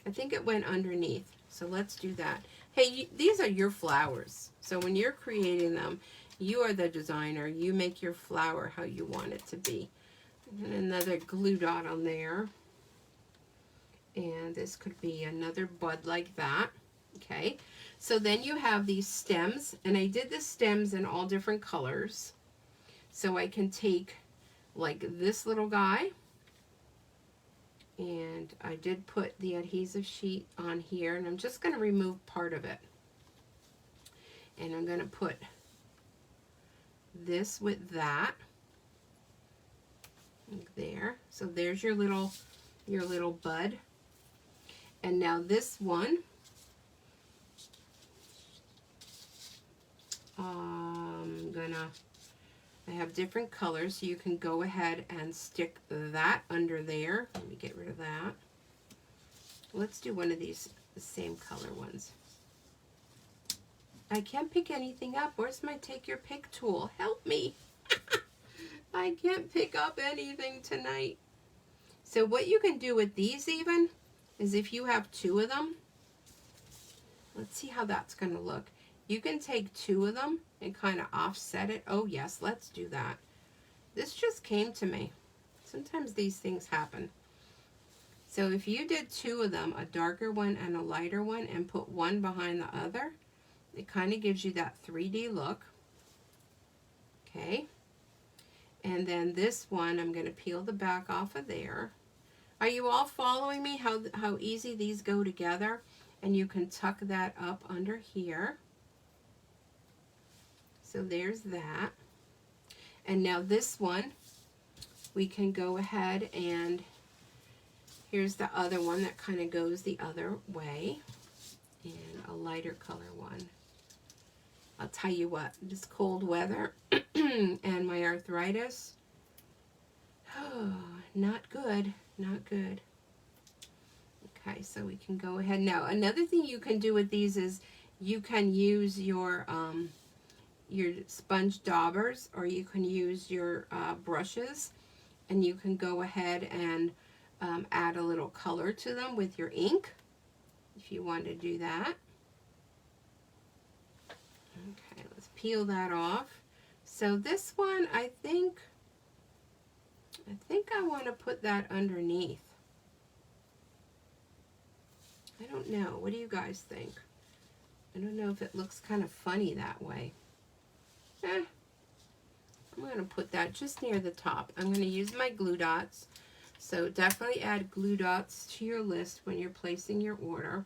I think it went underneath. So let's do that. Hey, these are your flowers. So when you're creating them, you are the designer. You make your flower how you want it to be. And another glue dot on there. And this could be another bud like that. Okay. So then you have these stems. And I did the stems in all different colors. So I can take like this little guy. And I did put the adhesive sheet on here. And I'm just going to remove part of it. And I'm going to put this with that. Like there. So there's your little bud. And now this one, I have different colors, so you can go ahead and stick that under there. Let me get rid of that. Let's do one of these, the same color ones. I can't pick anything up. Where's my take your pick tool? Help me. I can't pick up anything tonight. So what you can do with these even is if you have two of them, let's see how that's going to look. You can take two of them and kind of offset it. Oh yes, let's do that. This just came to me. Sometimes these things happen. So if you did two of them, a darker one and a lighter one, and put one behind the other, it kind of gives you that 3D look. Okay. And then this one, I'm going to peel the back off of there. Are you all following me how easy these go together? And you can tuck that up under here. So there's that. And now this one, we can go ahead and here's the other one that kind of goes the other way. And a lighter color one. I'll tell you what, this cold weather and my arthritis, oh, not good, not good. Okay, so we can go ahead. Now, another thing you can do with these is you can use your sponge daubers, or you can use your brushes, and you can go ahead and add a little color to them with your ink, if you want to do that. Okay, let's peel that off. So this one, I think I want to put that underneath. I don't know. What do you guys think? I don't know if it looks kind of funny that way. I'm going to put that just near the top. I'm going to use my glue dots. So definitely add glue dots to your list when you're placing your order.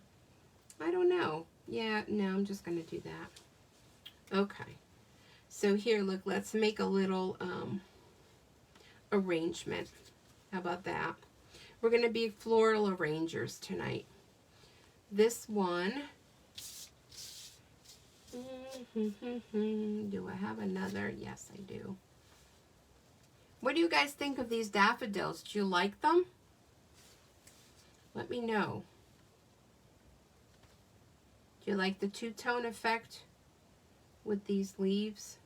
I don't know. Yeah, no, I'm just going to do that. Okay. So here, look, let's make a little arrangement. How about that? We're going to be floral arrangers tonight. This one, do I have another? Yes, I do. What do you guys think of these daffodils? Do you like them? Let me know. Do you like the two-tone effect with these leaves?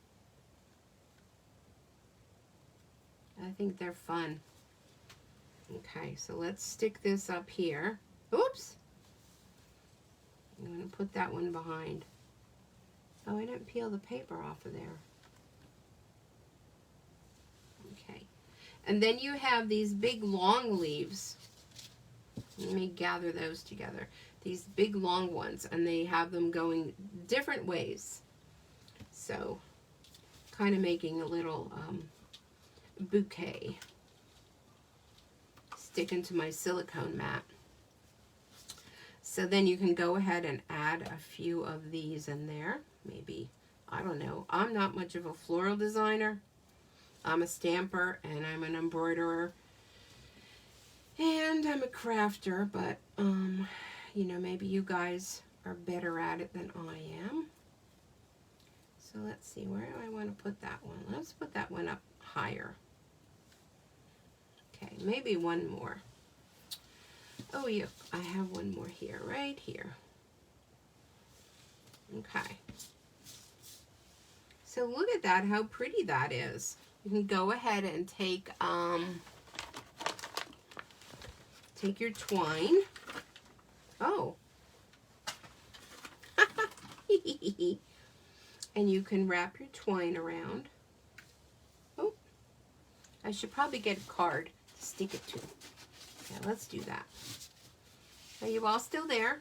I think they're fun. Okay, so let's stick this up here. Oops! I'm going to put that one behind. Oh, I didn't peel the paper off of there. Okay. And then you have these big long leaves. Let me gather those together. These big long ones, and they have them going different ways. So, kind of making a little bouquet. Stick into my silicone mat. So then you can go ahead and add a few of these in there. Maybe, I don't know. I'm not much of a floral designer. I'm a stamper and I'm an embroiderer. And I'm a crafter, but, you know, maybe you guys are better at it than I am. So let's see, where do I want to put that one? Let's put that one up higher. Okay, maybe one more. Oh, yeah, I have one more here, right here. Okay. So look at that, how pretty that is. You can go ahead and take your twine. Oh. And you can wrap your twine around. Oh. I should probably get a card to stick it to. Yeah, let's do that. Are you all still there?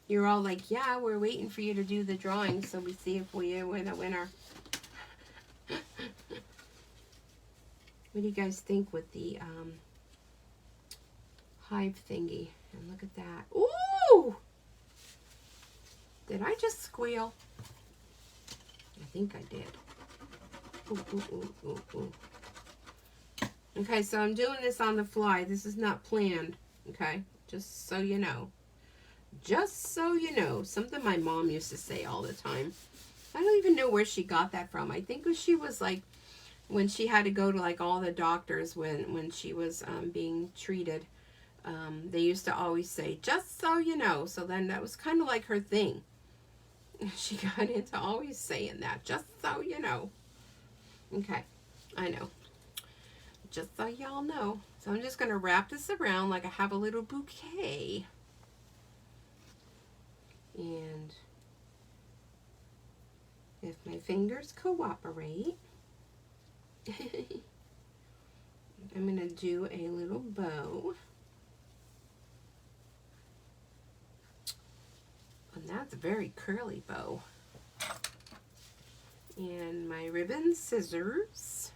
You're all like, yeah, we're waiting for you to do the drawing so we see if we're the winner. What do you guys think with the hive thingy? And look at that. Ooh! Did I just squeal? I think I did. Ooh, ooh, ooh, ooh, ooh. Okay, so I'm doing this on the fly. This is not planned, okay? Just so you know. Just so you know. Something my mom used to say all the time. I don't even know where she got that from. I think she was like, when she had to go to like all the doctors when she was being treated, they used to always say, just so you know. So then that was kind of like her thing. She got into always saying that, just so you know. Okay, I know. Just so y'all know. So I'm just going to wrap this around like I have a little bouquet. And if my fingers cooperate, I'm going to do a little bow. And that's a very curly bow. And my ribbon scissors.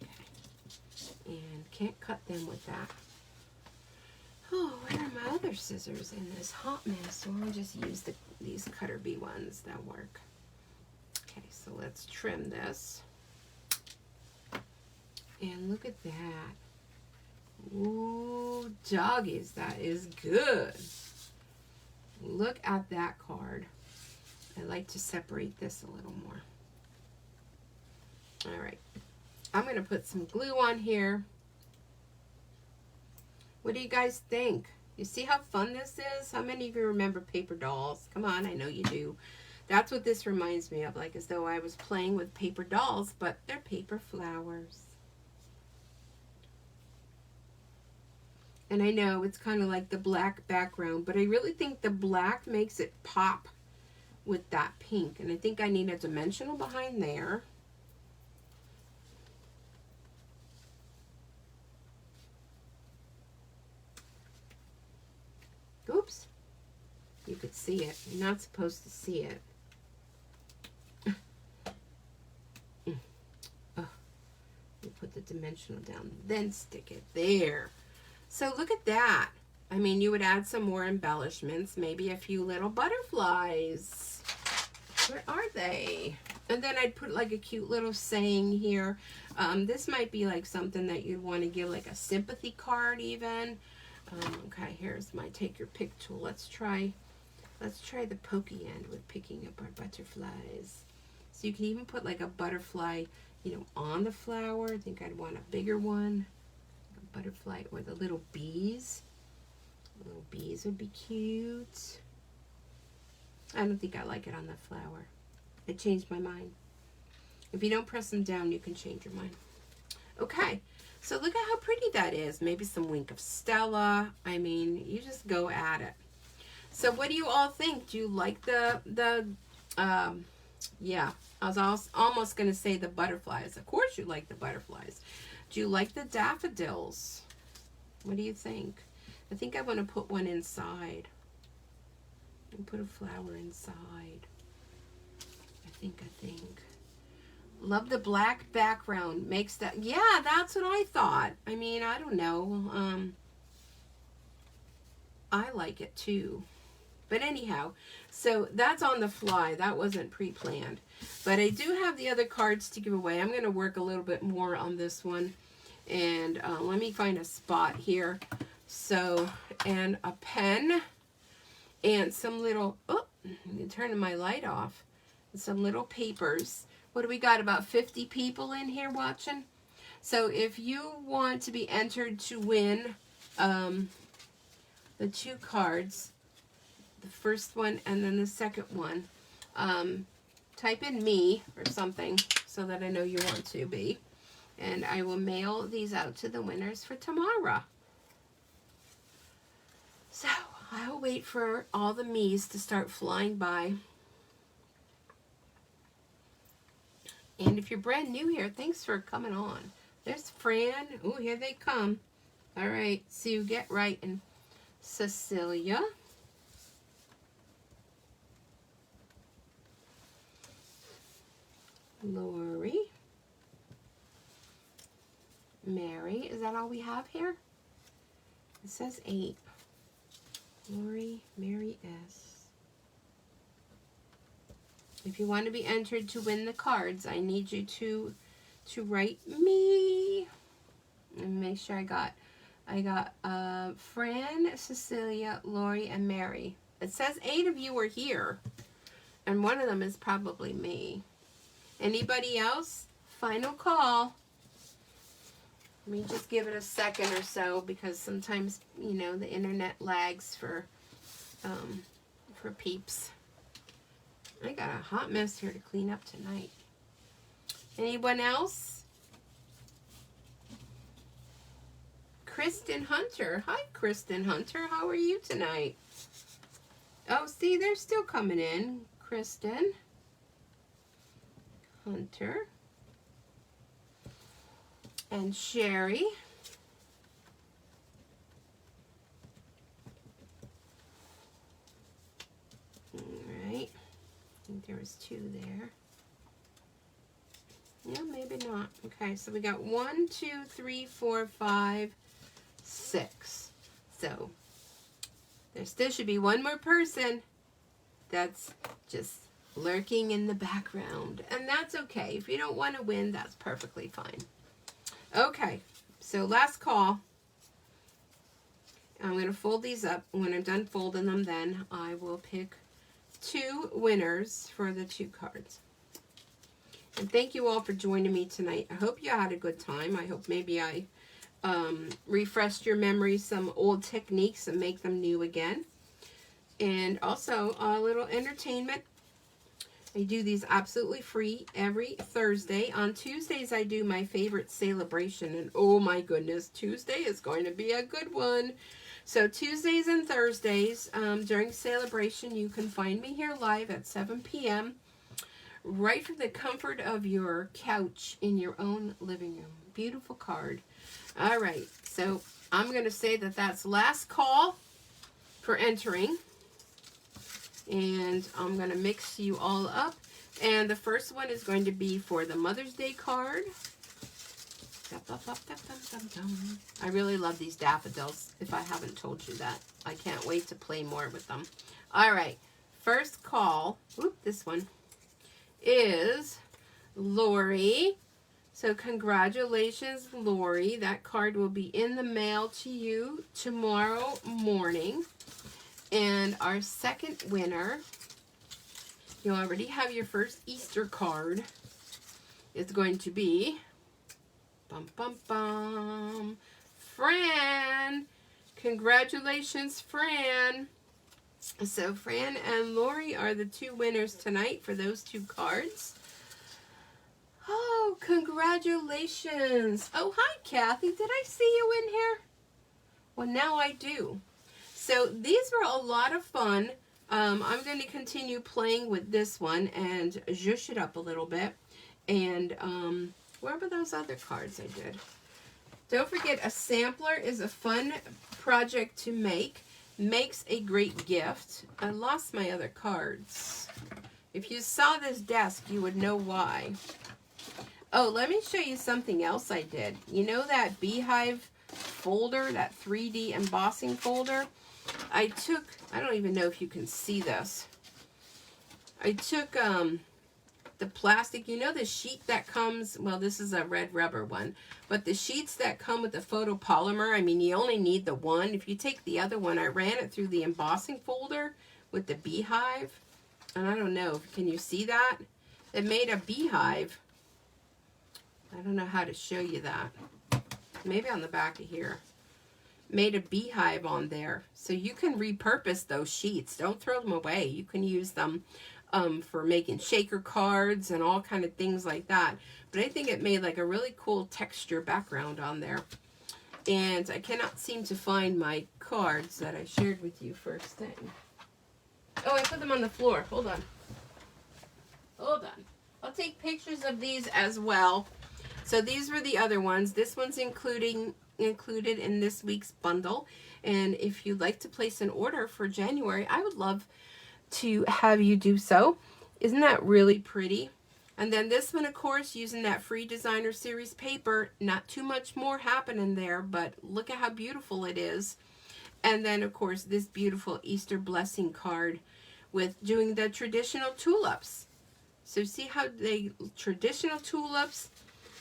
Okay. And can't cut them with that. Oh, where are my other scissors in this hot mess? So I'll just use these cutter bee ones that work. Okay, so let's trim this. And look at that. Ooh, doggies, that is good. Look at that card. I like to separate this a little more. All right. I'm going to put some glue on here. What do you guys think? You see how fun this is? How many of you remember paper dolls? Come on, I know you do. That's what this reminds me of, like as though I was playing with paper dolls, but they're paper flowers. And I know it's kind of like the black background, but I really think the black makes it pop with that pink. And I think I need a dimensional behind there. Oops. You could see it. You're not supposed to see it. Oh, you put the dimensional down, then stick it there. So look at that. I mean, you would add some more embellishments, maybe a few little butterflies. Where are they? And then I'd put like a cute little saying here. This might be like something that you'd want to give like a sympathy card even. Okay, here's my take your pick tool. Let's try the pokey end with picking up our butterflies. So you can even put like a butterfly, you know, on the flower. I think I'd want a bigger one. A butterfly or the little bees. Little bees would be cute. I don't think I like it on the flower. I changed my mind. If you don't press them down, you can change your mind. Okay, so look at how pretty that is. Maybe some Wink of Stella. I mean, you just go at it. So what do you all think? Do you like yeah, I was almost going to say the butterflies. Of course you like the butterflies. Do you like the daffodils? What do you think? I think I want to put one inside. And put a flower inside. I think. Love the black background. Makes that, yeah, that's what I thought. I mean, I don't know. I like it too. But anyhow, so that's on the fly. That wasn't pre-planned. But I do have the other cards to give away. I'm going to work a little bit more on this one. And let me find a spot here. So, and a pen. And some little, oh, I'm turning my light off. And some little papers. What do we got? About 50 people in here watching. So if you want to be entered to win the 2 cards, the first one and then the second one. Type in me or something so that I know you want to be. And I will mail these out to the winners for tomorrow. So I'll wait for all the me's to start flying by. And if you're brand new here, thanks for coming on. There's Fran. Oh, here they come. All right, Sue, get right. And Cecilia. Lori. Mary. Is that all we have here? It says 8. Lori, Mary S. If you want to be entered to win the cards, I need you to write me. And make sure I got Fran, Cecilia, Lori, and Mary. It says 8 of you are here. And one of them is probably me. Anybody else? Final call. Let me just give it a second or so because sometimes, you know, the internet lags for peeps. I got a hot mess here to clean up tonight. Anyone else? Kristen Hunter. Hi, Kristen Hunter. How are you tonight? Oh, see, they're still coming in. Kristen Hunter. And Sherry. All right. I think there was 2 there. Yeah, maybe not. Okay, so we got 1, 2, 3, 4, 5, 6. So there still should be one more person that's just lurking in the background. And that's okay. If you don't want to win, that's perfectly fine. Okay, so last call. I'm going to fold these up. When I'm done folding them, then I will pick 2 winners for the 2 cards. And thank you all for joining me tonight. I hope you had a good time. I hope maybe I refreshed your memory, some old techniques and make them new again. And also a little entertainment. I do these absolutely free every Thursday. On Tuesdays, I do my favorite celebration. And oh my goodness, Tuesday is going to be a good one. So Tuesdays and Thursdays during celebration, you can find me here live at 7 p.m. right from the comfort of your couch in your own living room. Beautiful card. All right, so I'm going to say that that's last call for entering. And I'm going to mix you all up. And the first one is going to be for the Mother's Day card. I really love these daffodils, if I haven't told you that. I can't wait to play more with them. All right, first call, this one, is Lori. So congratulations, Lori. That card will be in the mail to you tomorrow morning. And our second winner, you already have your first Easter card. It's going to be, Fran. Congratulations, Fran. So Fran and Lori are the 2 winners tonight for those 2 cards. Oh, congratulations. Oh, hi, Kathy. Did I see you in here? Well, now I do. So these were a lot of fun. I'm going to continue playing with this one and zhuzh it up a little bit. And where were those other cards I did? Don't forget, a sampler is a fun project to make. Makes a great gift. I lost my other cards. If you saw this desk, you would know why. Oh, let me show you something else I did. You know that beehive folder, that 3D embossing folder? I don't even know if you can see this. I took the plastic, you know the sheet that comes, well, this is a red rubber one, but the sheets that come with the photopolymer, I mean, you only need the one. If you take the other one, I ran it through the embossing folder with the beehive, and I don't know, can you see that? It made a beehive. I don't know how to show you that. Maybe on the back of here. made a beehive on there. So you can repurpose those sheets. Don't throw them away. You can use them for making shaker cards and all kind of things like that. But I think it made like a really cool texture background on there. And I cannot seem to find my cards that I shared with you first thing. Oh, I put them on the floor. Hold on. Hold on. I'll take pictures of these as well. So these were the other ones. This one's included in this week's bundle. And if you'd like to place an order for January, I would love to have you do so. Isn't that really pretty? And then this one, of course, using that free designer series paper. Not too much more happening there, but look at how beautiful it is. And then, of course, this beautiful Easter blessing card with doing the traditional tulips. So see how they traditional tulips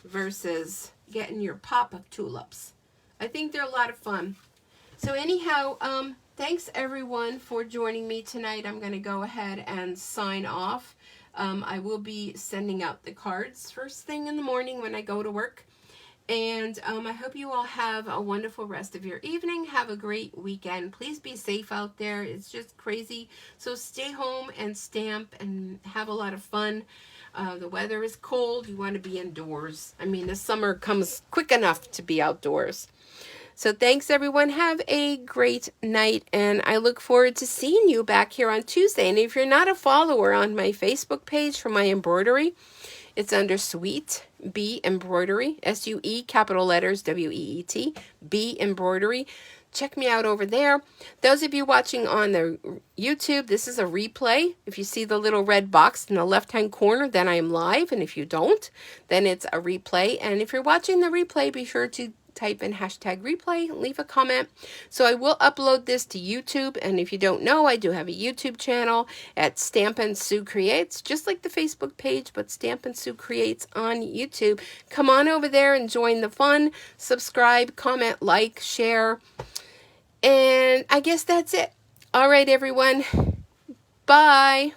versus getting your pop-up tulips. I think they're a lot of fun. So anyhow, thanks everyone for joining me tonight. I'm going to go ahead and sign off. I will be sending out the cards first thing in the morning when I go to work. And I hope you all have a wonderful rest of your evening. Have a great weekend. Please be safe out there. It's just crazy. So stay home and stamp and have a lot of fun. The weather is cold. You want to be indoors. I mean, the summer comes quick enough to be outdoors. So thanks, everyone. Have a great night, and I look forward to seeing you back here on Tuesday. And if you're not a follower on my Facebook page for my embroidery, it's under Sweet B Embroidery, S-U-E, capital letters, W-E-E-T, B Embroidery. Check me out over there. Those of you watching on the YouTube, this is a replay. If you see the little red box in the left-hand corner, then I am live. And if you don't, then it's a replay. And if you're watching the replay, be sure to type in hashtag replay, leave a comment. So I will upload this to YouTube. And if you don't know, I do have a YouTube channel at Stampin' Sue Creates, just like the Facebook page, but Stampin' Sue Creates on YouTube. Come on over there and join the fun. Subscribe, comment, like, share. And I guess that's it. All right, everyone. Bye.